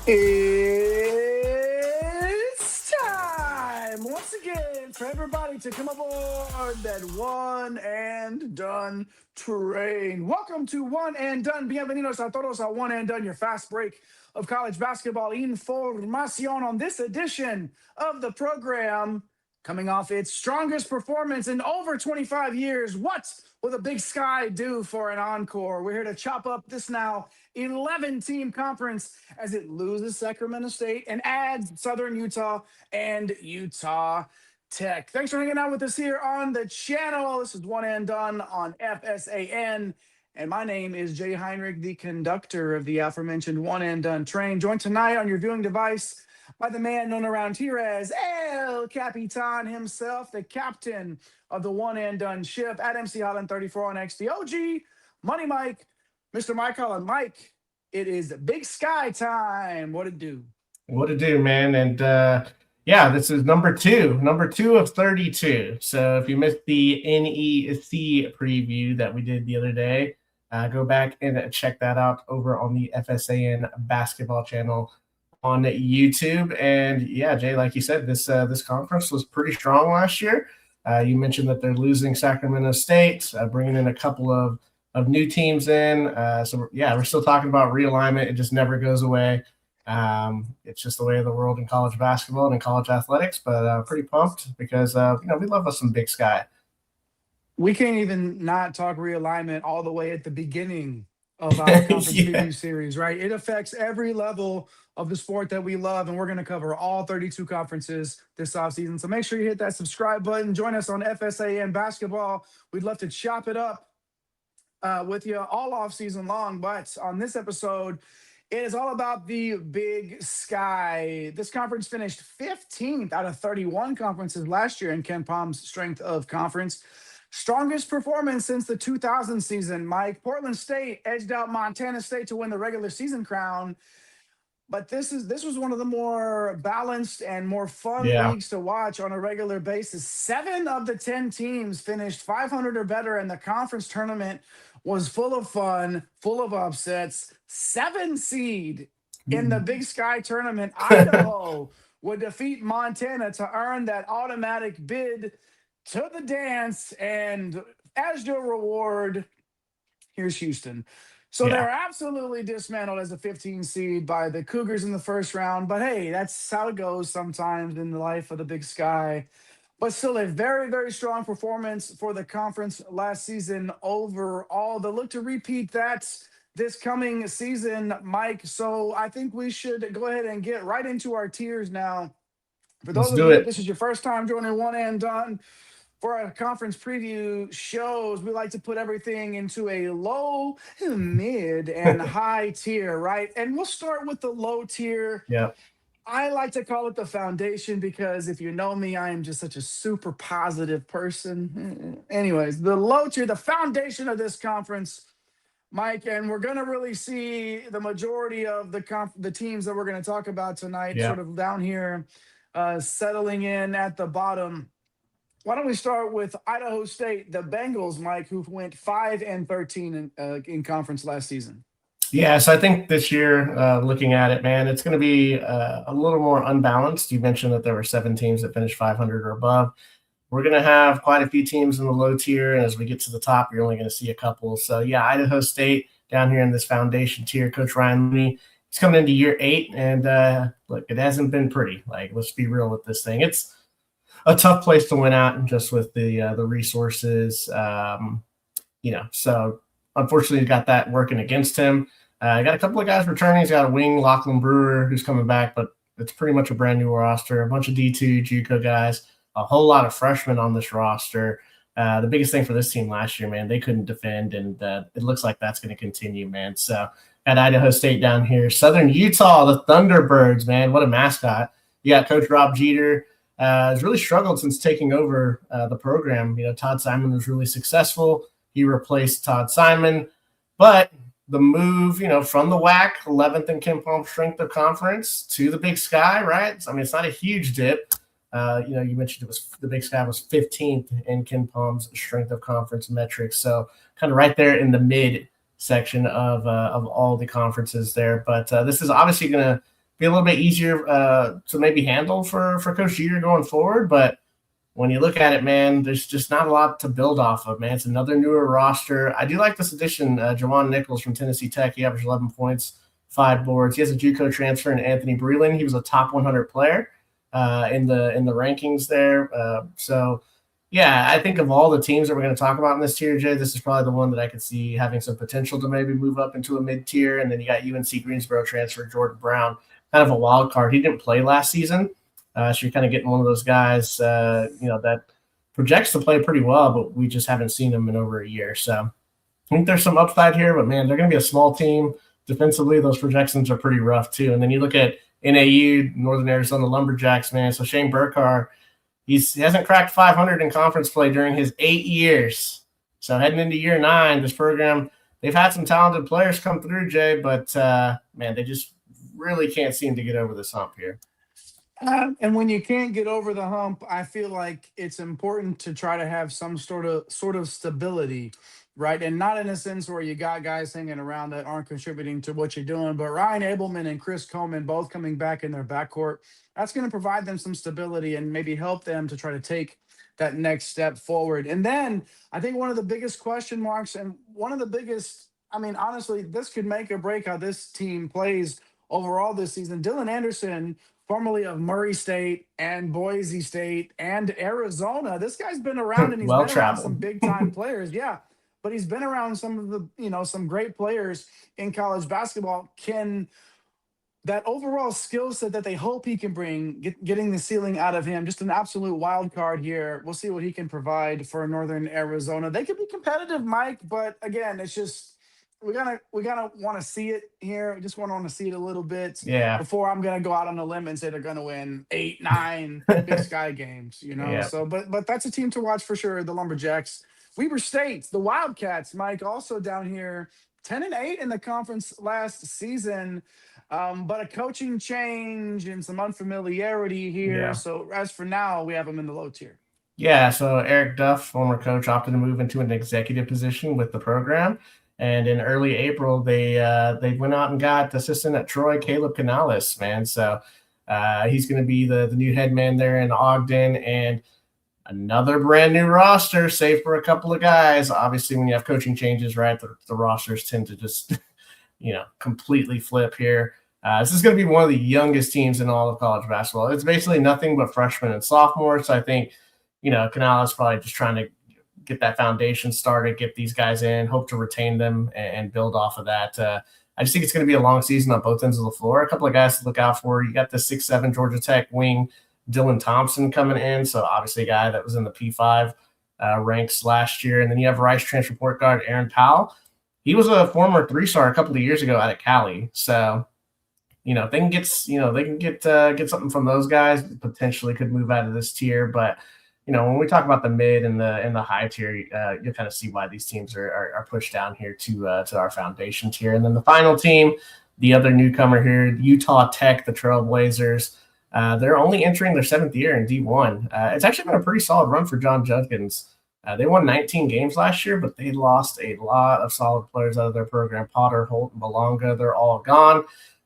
It's time once again for everybody to come aboard that one and done train. Welcome to One and Done. Bienvenidos a todos a One and Done, your fast break of college basketball información on this edition of the program. Coming off its strongest performance in over 25 years, what will the Big Sky do for an encore? We're here to chop up this now 11-team conference as it loses Sacramento State and adds Southern Utah and Utah Tech. Thanks for hanging out with us here on the channel. This is One and Done on FSAN. And my name is Jay Heinrich, the conductor of the aforementioned One and Done train. Joined tonight on your viewing device by the man known around here as El Capitan himself, the captain of the One and Done ship at MC Holland 34 on X, the OG Money Mike, Mr. Mike Holland. Mike, it is Big Sky time. What it do? What it do, man? And yeah, this is number two of 32. So if you missed the NEC preview that we did the other day, go back and check that out over on the FSAN basketball channel on YouTube. And yeah, Jay, like you said, this conference was pretty strong last year. You mentioned that they're losing Sacramento State, bringing in a couple of new teams in. So yeah, we're still talking about realignment. It just never goes away. It's just the way of the world in college basketball and in college athletics, but pretty pumped because we love us some Big Sky. We can't even not talk realignment all the way at the beginning of our conference preview series, right? It affects every level of the sport that we love, and we're going to cover all 32 conferences this offseason. So make sure you hit that subscribe button. Join us on FSAN basketball. We'd love to chop it up with you all off season long. But on this episode, it is all about the Big Sky. This conference finished 15th out of 31 conferences last year in Ken Palm's strength of conference. Strongest performance since the 2000 season, Mike. Portland State edged out Montana State to win the regular season crown. But this was one of the more balanced and more fun leagues to watch on a regular basis. 7 of the 10 teams finished 500 or better, and the conference tournament was full of fun, full of upsets. 7 seed in the Big Sky tournament, Idaho would defeat Montana to earn that automatic bid to the dance. And as your reward, here's Houston. So they're absolutely dismantled as a 15 seed by the Cougars in the first round. But hey, that's how it goes sometimes in the life of the Big Sky. But still a very, very strong performance for the conference last season overall. They'll look to repeat that this coming season, Mike. So I think we should go ahead and get right into our tiers now. For those of you, if this is your first time joining One and Done, for our conference preview shows, we like to put everything into a low, mid, and high tier, right? And we'll start with the low tier. Yeah. I like to call it the foundation because if you know me, I am just such a super positive person. Anyways, the low tier, the foundation of this conference, Mike, and we're going to really see the majority of the teams that we're going to talk about tonight sort of down here settling in at the bottom. Why don't we start with Idaho State, the Bengals, Mike, who went 5-13 in conference last season? Yeah, so I think this year, looking at it, man, it's going to be a little more unbalanced. You mentioned that there were 7 teams that finished 500 or above. We're going to have quite a few teams in the low tier, and as we get to the top, you're only going to see a couple. So, yeah, Idaho State down here in this foundation tier. Coach Ryan Looney, he's coming into year 8, and look, it hasn't been pretty. Like, let's be real with this thing. It's a tough place to win at, just with the resources, so unfortunately, he got that working against him. I got a couple of guys returning. He's got a wing, Lachlan Brewer, who's coming back, but it's pretty much a brand new roster. A bunch of D2 JUCO guys, a whole lot of freshmen on this roster. The biggest thing for this team last year, man, they couldn't defend, and it looks like that's going to continue, man. So at Idaho State down here, Southern Utah, the Thunderbirds, man, what a mascot. You got Coach Rob Jeter. Has really struggled since taking over the program. Todd Simon was really successful. He replaced Todd Simon, but the move, from the WAC, 11th in Ken Palm strength of conference to the Big Sky, right? I mean, it's not a huge dip. You mentioned the Big Sky was 15th in Ken Palm's strength of conference metrics, so kind of right there in the mid section of all the conferences there. But this is obviously going to be a little bit easier to maybe handle for Coach Jeter going forward. But when you look at it, man, there's just not a lot to build off of, man. It's another newer roster. I do like this addition, Jawan Nichols from Tennessee Tech. He averaged 11 points, 5 boards. He has a JUCO transfer in Anthony Breland. He was a top 100 player in the rankings there. So, yeah, I think of all the teams that we're going to talk about in this tier, Jay, this is probably the one that I could see having some potential to maybe move up into a mid-tier. And then you got UNC Greensboro transfer, Jordan Brown, kind of a wild card. He didn't play last season. So you're kind of getting one of those guys, that projects to play pretty well, but we just haven't seen him in over a year. So I think there's some upside here, but, man, they're going to be a small team. Defensively, those projections are pretty rough too. And then you look at NAU, Northern Arizona Lumberjacks, man. So Shane Burkhardt, he hasn't cracked 500 in conference play during his 8 years. So heading into year 9, this program, they've had some talented players come through, Jay, but, man, they just really can't seem to get over this hump here. And when you can't get over the hump, I feel like it's important to try to have some sort of stability, right? And not in a sense where you got guys hanging around that aren't contributing to what you're doing, but Ryan Abelman and Chris Coleman both coming back in their backcourt, that's going to provide them some stability and maybe help them to try to take that next step forward. And then I think one of the biggest question marks and one of the biggest, I mean, honestly, this could make or break how this team plays overall this season. Dylan Anderson, formerly of Murray State and Boise State and Arizona. This guy's been around and he's been around some big time players. Yeah. But he's been around some of the, some great players in college basketball. Can that overall skill set that they hope he can bring, getting the ceiling out of him, just an absolute wild card here. We'll see what he can provide for Northern Arizona. They could be competitive, Mike, but again, it's just, we gotta want to see it here. We just want to see it a little bit, before I'm gonna go out on a limb and say they're gonna win 8, 9 Big Sky games. Yeah. So, but that's a team to watch for sure. The Lumberjacks, Weber State, the Wildcats, Mike, also down here, 10-8 in the conference last season, but a coaching change and some unfamiliarity here. Yeah. So as for now, we have them in the low tier. Yeah. So Eric Duff, former coach, opted to move into an executive position with the program. And in early April, they went out and got assistant at Troy, Caleb Canales, man. So he's going to be the new head man there in Ogden, and another brand new roster, save for a couple of guys. Obviously, when you have coaching changes, right, the rosters tend to just, completely flip here. This is going to be one of the youngest teams in all of college basketball. It's basically nothing but freshmen and sophomores. So I think, Canales probably just trying to get that foundation started, get these guys in, hope to retain them and build off of that. I just think it's going to be a long season on both ends of the floor. A couple of guys to look out for. You got the 6'7" Georgia Tech wing, Dylan Thompson, coming in. So obviously a guy that was in the P5 ranks last year. And then you have Rice transfer point guard Aaron Powell. He was a former 3-star a couple of years ago out of Cali. So, they can get something from those guys. Potentially could move out of this tier, but when we talk about the mid and the high tier, you'll kind of see why these teams are pushed down here to our foundation tier. And then the final team, the other newcomer here, Utah Tech, the Trailblazers. They're only entering their 7th year in D1. It's actually been a pretty solid run for John Judkins. They won 19 games last year, but they lost a lot of solid players out of their program. Potter, Holt, and Belonga, they're all gone.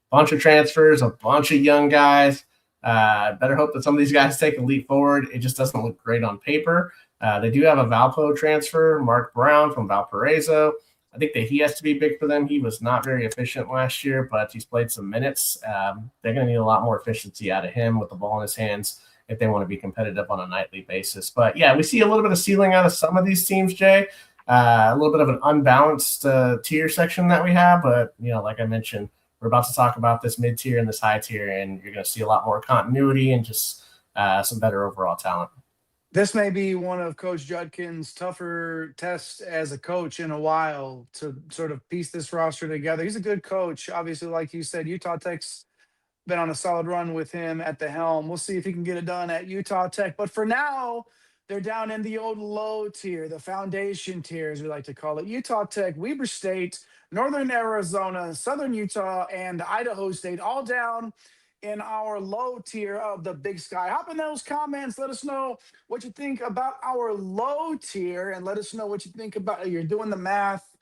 Bunch of transfers, a bunch of young guys. Better hope that some of these guys take a leap forward. It just doesn't look great on paper. They do have a Valpo transfer, Mark Brown from Valparaiso. I think that he has to be big for them. He was not very efficient last year, but he's played some minutes. They're going to need a lot more efficiency out of him with the ball in his hands if they want to be competitive on a nightly basis. But, yeah, we see a little bit of ceiling out of some of these teams, Jay. A little bit of an unbalanced tier section that we have. But, like I mentioned, we're about to talk about this mid-tier and this high tier, and you're going to see a lot more continuity and just some better overall talent. This may be one of Coach Judkins' tougher tests as a coach in a while to sort of piece this roster together. He's a good coach. Obviously, like you said, Utah Tech's been on a solid run with him at the helm. We'll see if he can get it done at Utah Tech. But for now, they're down in the old low tier, the foundation tier, as we like to call it. Utah Tech, Weber State, Northern Arizona, Southern Utah, and Idaho State, all down in our low tier of the Big Sky. Hop in those comments. Let us know what you think about our low tier, and let us know what you think about, you're doing the math,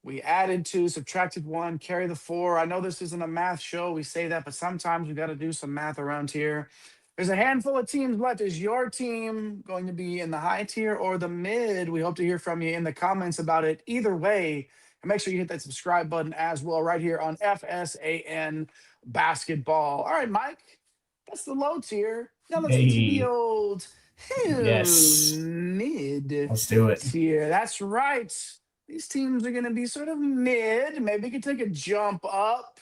We added 2, subtracted 1, carry the 4. I know this isn't a math show. We say that, but sometimes we got to do some math around here. There's a handful of teams left. Is your team going to be in the high tier or the mid? We hope to hear from you in the comments about it. Either way, and make sure you hit that subscribe button as well right here on FSAN Basketball. All right, Mike, that's the low tier. Now let's get to the Hey, old yes, mid let's do it. tier. That's right. These teams are going to be sort of mid. Maybe we could take a jump up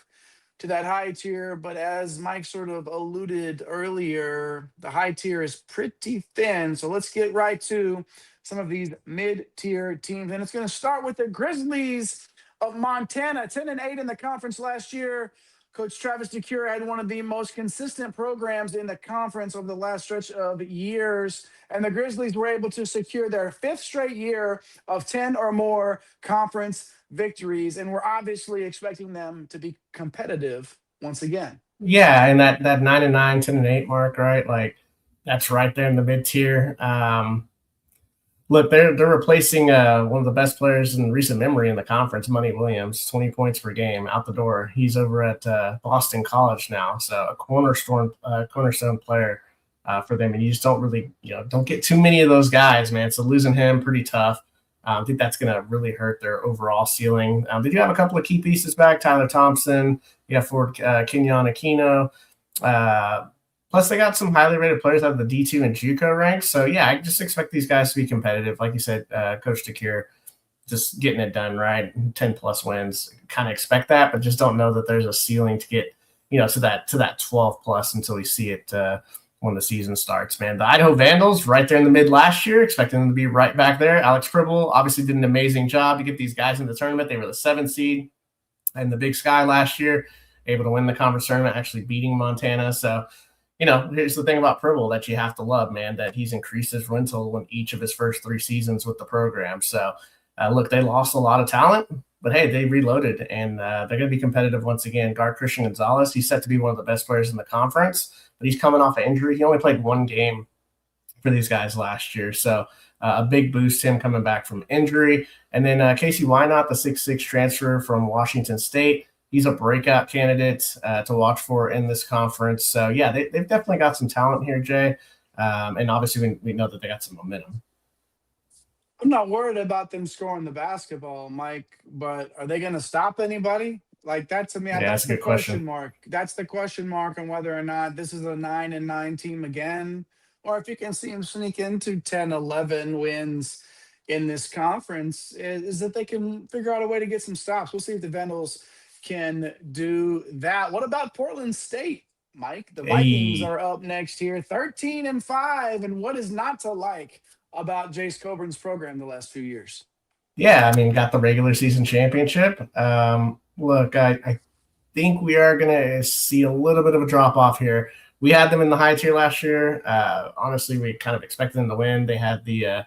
to that high tier. But as Mike sort of alluded earlier, the high tier is pretty thin. So let's get right to some of these mid-tier teams. And it's going to start with the Grizzlies of Montana, 10-8 in the conference last year. Coach Travis DeCure had one of the most consistent programs in the conference over the last stretch of years. And the Grizzlies were able to secure their 5th straight year of 10 or more conference victories. And we're obviously expecting them to be competitive once again. Yeah, and that 9-9, 10-8 mark, right? Like that's right there in the mid tier. Look, they're replacing one of the best players in recent memory in the conference, Money Williams, 20 points per game out the door. He's over at Boston College now, so a cornerstone player for them. And you just don't really, don't get too many of those guys, man. So losing him, pretty tough. I think that's going to really hurt their overall ceiling. They do have a couple of key pieces back: Tyler Thompson, you have Ford Kenyon Aquino. Plus, they got some highly rated players out of the D2 and JUCO ranks. So, yeah, I just expect these guys to be competitive. Like you said, Coach DeCure, just getting it done, right? 10-plus wins. Kind of expect that, but just don't know that there's a ceiling to get, to that 12-plus until we see it when the season starts, man. The Idaho Vandals, right there in the mid last year, expecting them to be right back there. Alex Pribble obviously did an amazing job to get these guys in the tournament. They were the 7th seed in the Bisk Sky last year, able to win the conference tournament, actually beating Montana. So, here's the thing about Pribble that you have to love, man, that he's increased his rental in each of his first 3 seasons with the program. So, look, they lost a lot of talent, but, hey, they reloaded, and they're going to be competitive once again. Guard Christian Gonzalez, he's set to be one of the best players in the conference, but he's coming off an injury. He only played 1 game for these guys last year. So, a big boost, him coming back from injury. And then Casey Wynot, the 6'6" transfer from Washington State, he's a breakout candidate to watch for in this conference. So, yeah, they've definitely got some talent here, Jay. And obviously we know that they got some momentum. I'm not worried about them scoring the basketball, Mike, but are they going to stop anybody? Like that to me, that's the question mark. That's the question mark on whether or not this is a 9-9 team again, or if you can see them sneak into 10, 11 wins in this conference, is that they can figure out a way to get some stops. We'll see if the Vandals can do that. What about Portland State, Mike? The Vikings are up next here, 13-5, and what is not to like about Jace Coburn's program the last few years? Yeah, I mean, got the regular season championship. Look, I think we are going to see a little bit of a drop off here. We had them in the high tier last year. Honestly, we kind of expected them to win. They had the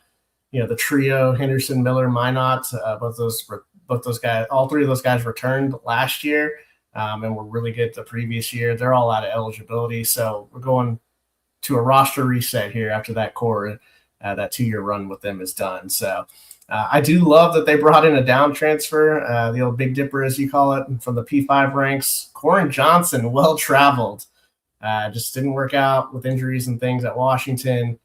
trio, Henderson, Miller, Minot, both those guys, all 3 of those guys returned last year and were really good the previous year. They're all out of eligibility. So we're going to a roster reset here after that core, that 2-year run with them is done. So I do love that they brought in a down transfer, the old Big Dipper, as you call it, from the P5 ranks. Corin Johnson, well-traveled. Just didn't work out with injuries and things at Washington.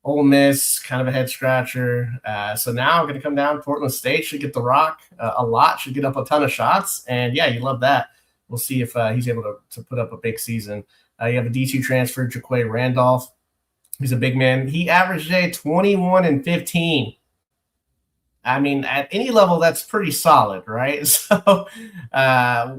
Ole Miss, kind of a head scratcher. So now I'm going to come down. Portland State should get the rock a lot, should get up a ton of shots. And, yeah, you love that. We'll see if he's able to put up a big season. You have a D2 transfer, Jaquay Randolph. He's a big man. He averaged 21-15. I mean, at any level, that's pretty solid, right? So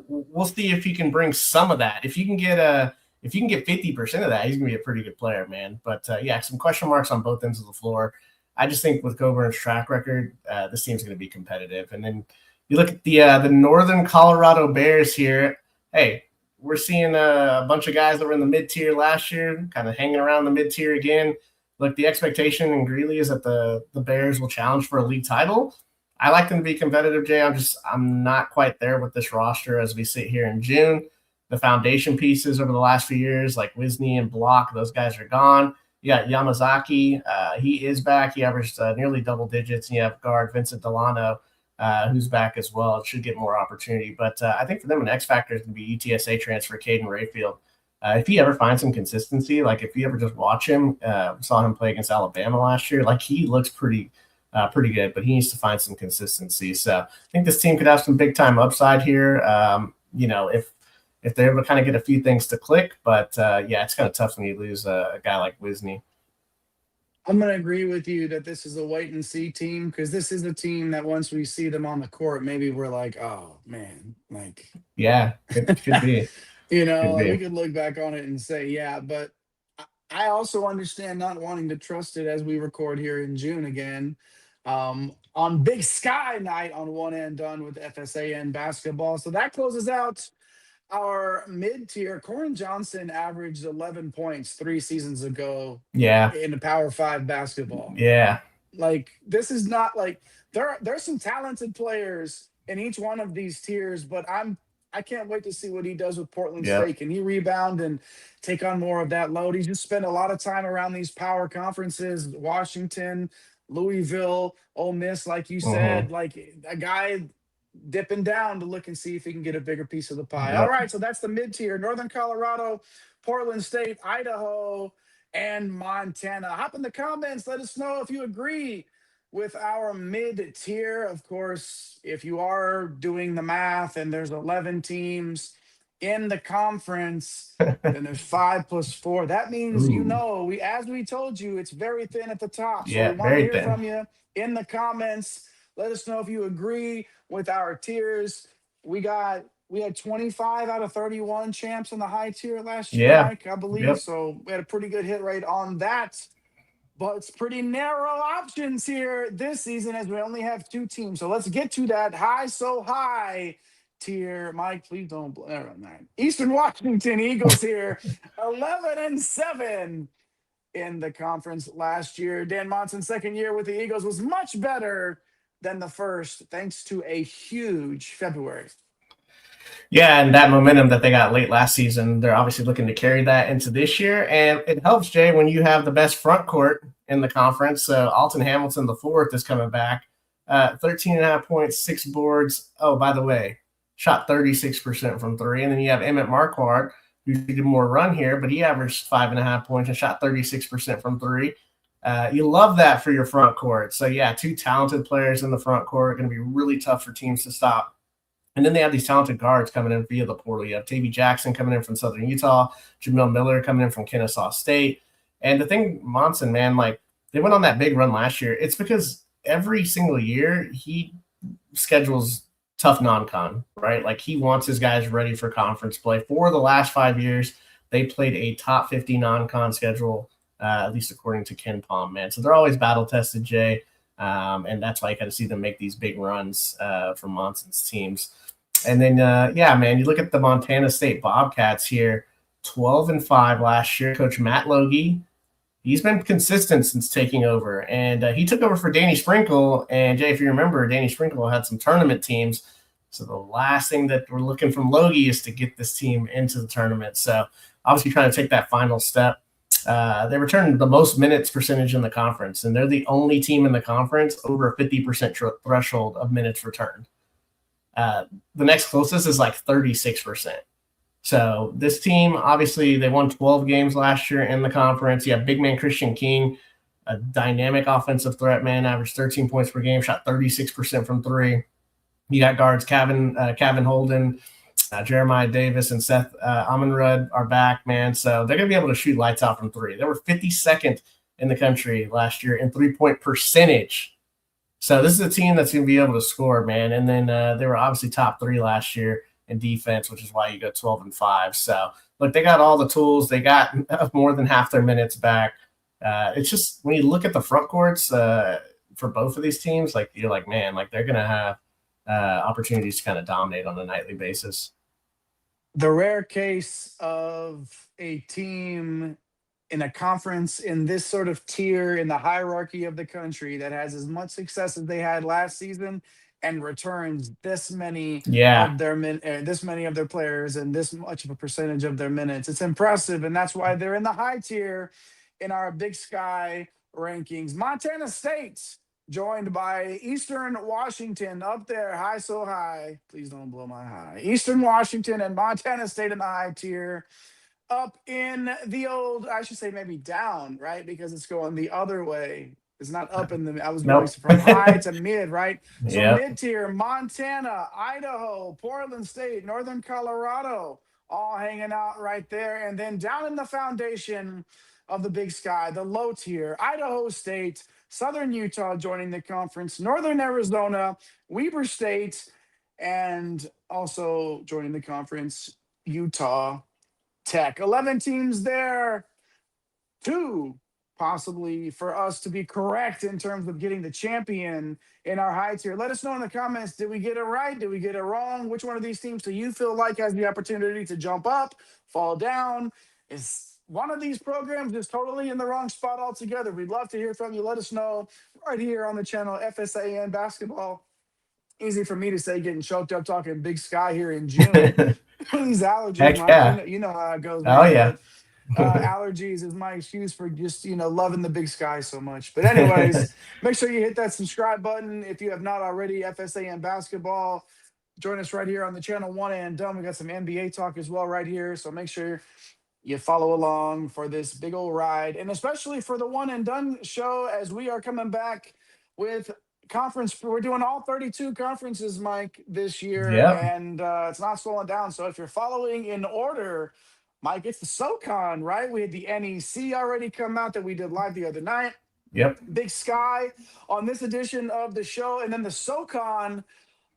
we'll see if he can bring some of that. If you can get 50% of that, he's gonna be a pretty good player, man. But yeah, some question marks on both ends of the floor. I just think with Coburn's track record, this team's gonna be competitive. And then you look at the Northern Colorado Bears here. Hey, we're seeing a bunch of guys that were in the mid tier last year, kind of hanging around the mid tier again. Look, the expectation in Greeley is that the Bears will challenge for a league title. I like them to be competitive, Jay. I'm not quite there with this roster as we sit here in June. The foundation pieces over the last few years, like Wisney and Block, those guys are gone. You got Yamazaki. He is back. He averaged nearly double digits. And you have guard Vincent Delano, who's back as well. It should get more opportunity. But I think for them, an X factor is going to be UTSA transfer Caden Rayfield. If he ever finds some consistency, like if you ever just watch him, saw him play against Alabama last year, like he looks pretty good, but he needs to find some consistency. So I think this team could have some big time upside here. If they're able to kind of get a few things to click, but it's kind of tough when you lose a guy like Wisney. I'm going to agree with you that this is a wait and see team, because this is a team that once we see them on the court, maybe we're like, oh man, like, yeah, it could be. we could look back on it and say, yeah, but I also understand not wanting to trust it as we record here in June again. On Bisk Sky night on one and done with FSAN basketball. So that closes out our mid-tier. Corin Johnson averaged 11 points 3 seasons ago. Yeah. In the Power 5 basketball. Yeah. Like, this is not like there's some talented players in each one of these tiers, but I can't wait to see what he does with Portland State. Can he rebound and take on more of that load? He's just spent a lot of time around these power conferences, Washington, Louisville, Ole Miss, like you said, like a guy dipping down to look and see if he can get a bigger piece of the pie. All right, so that's the mid-tier. Northern Colorado, Portland State, Idaho, and Montana. Hop in the comments. Let us know if you agree with our mid-tier. Of course, if you are doing the math and there's 11 teams in the conference, then there's 5 plus 4. That means, as we told you, it's very thin at the top. So we want to hear from you in the comments. Let us know if you agree with our tiers. We had 25 out of 31 champs in the high tier last year, Mike, I believe. So we had a pretty good hit rate on that. But it's pretty narrow options here this season, as we only have 2 teams. So let's get to that high tier. Mike, please don't blare on that. Eastern Washington Eagles here, 11-7 in the conference last year. Dan Monson's second year with the Eagles was much better than the first, thanks to a huge February. Yeah, and that momentum that they got late last season, they're obviously looking to carry that into this year. And it helps, Jay, when you have the best front court in the conference. Alton Hamilton, the fourth, is coming back. 13.5 points, 6 boards. Oh, by the way, shot 36% from 3. And then you have Emmett Marquardt, who did more run here, but he averaged 5.5 points and shot 36% from 3. You love that for your front court. So, 2 talented players in the front court, going to be really tough for teams to stop. And then they have these talented guards coming in via the portal. You have Tavy Jackson coming in from Southern Utah, Jamil Miller coming in from Kennesaw State. And the thing, Monson, man, like they went on that big run last year. It's because every single year he schedules tough non-con, right? Like he wants his guys ready for conference play. For the last 5 years, they played a top 50 non-con schedule, at least according to Ken Palm, man. So they're always battle-tested, Jay. And that's why you got to see them make these big runs from Monson's teams. And then, man, you look at the Montana State Bobcats here, 12-5 last year. Coach Matt Logie, he's been consistent since taking over. And he took over for Danny Sprinkle. And, Jay, if you remember, Danny Sprinkle had some tournament teams. So the last thing that we're looking from Logie is to get this team into the tournament. So obviously trying to take that final step. They returned the most minutes percentage in the conference, and they're the only team in the conference over a 50% threshold of minutes returned. The next closest is like 36%. So this team, obviously, they won 12 games last year in the conference. You have big man Christian King, a dynamic offensive threat, man, averaged 13 points per game, shot 36% from 3. You got guards Kevin Holden, Jeremiah Davis, and Seth Amonrud are back, man. So they're going to be able to shoot lights out from 3. They were 52nd in the country last year in 3-point percentage. So this is a team that's going to be able to score, man. And then they were obviously top 3 last year in defense, which is why you go 12-5. So, look, they got all the tools. They got more than half their minutes back. It's just when you look at the front courts for both of these teams, like you're like, man, like they're going to have opportunities to kind of dominate on a nightly basis. The rare case of a team in a conference in this sort of tier in the hierarchy of the country that has as much success as they had last season and returns this many of their players and this much of a percentage of their minutes. It's impressive, and that's why they're in the high tier in our Big Sky rankings. Montana State, joined by Eastern Washington up there, high so high. Please don't blow my high. Eastern Washington and Montana State in the high tier. Up in the old, I should say maybe down, right? Because it's going the other way. It's not up in the, I was going Nope. from high to mid, right? So Yep. mid tier, Montana, Idaho, Portland State, Northern Colorado, all hanging out right there. And then down in the foundation of the Big Sky, the low tier, Idaho State, Southern Utah joining the conference, Northern Arizona, Weber State, and also joining the conference, Utah Tech. 11 teams there. 2 possibly for us to be correct in terms of getting the champion in our high tier. Let us know in the comments. Did we get it right? Did we get it wrong? Which one of these teams do you feel like has the opportunity to jump up, fall down? Is one of these programs just totally in the wrong spot altogether? We'd love to hear from you. Let us know right here on the channel, FSAN Basketball. Easy for me to say, getting choked up talking Big Sky here in June. These allergies, Heck Mike, yeah. you know how it goes, Oh, man. yeah. But, allergies is my excuse for just, loving the Big Sky so much. But anyways, make sure you hit that subscribe button if you have not already. FSAN Basketball. Join us right here on the channel, One and Done. We got some NBA talk as well right here. So make sure you follow along for this big old ride, and especially for the One and Done show as we are coming back with conference. We're doing all 32 conferences, Mike, this year, Yep. and it's not slowing down. So if you're following in order, Mike, it's the SoCon, right? We had the NEC already come out that we did live the other night. Yep. Big Sky on this edition of the show, and then the SoCon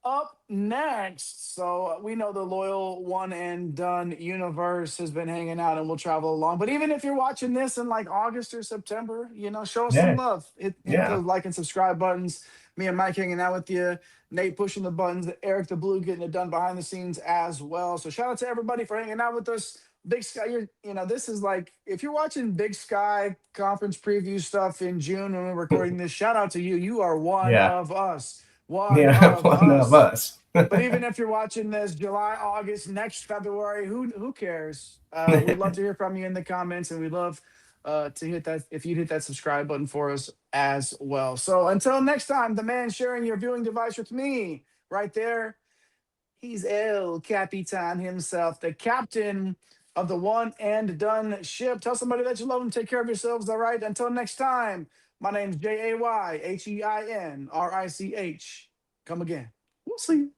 up next. So we know the loyal One and Done universe has been hanging out and will travel along. But even if you're watching this in like August or September, show us some Yeah. love. Hit Yeah. those like and subscribe buttons. Me and Mike hanging out with you. Nate pushing the buttons. Eric the Blue getting it done behind the scenes as well. So shout out to everybody for hanging out with us. Big Sky, this is like, if you're watching Big Sky conference preview stuff in June when we're recording this, shout out to you. You are one Yeah. of us. One Yeah. of One us. of us. But even if you're watching this July, August, next February, who cares? We'd love to hear from you in the comments, and we'd love to hit that if you'd hit that subscribe button for us as well. So until next time, the man sharing your viewing device with me right there, he's El Capitan himself, the captain of the One and Done ship. Tell somebody that you love them. Take care of yourselves. All right. Until next time, my name's JAYHEINRICH. Come again. We'll see you.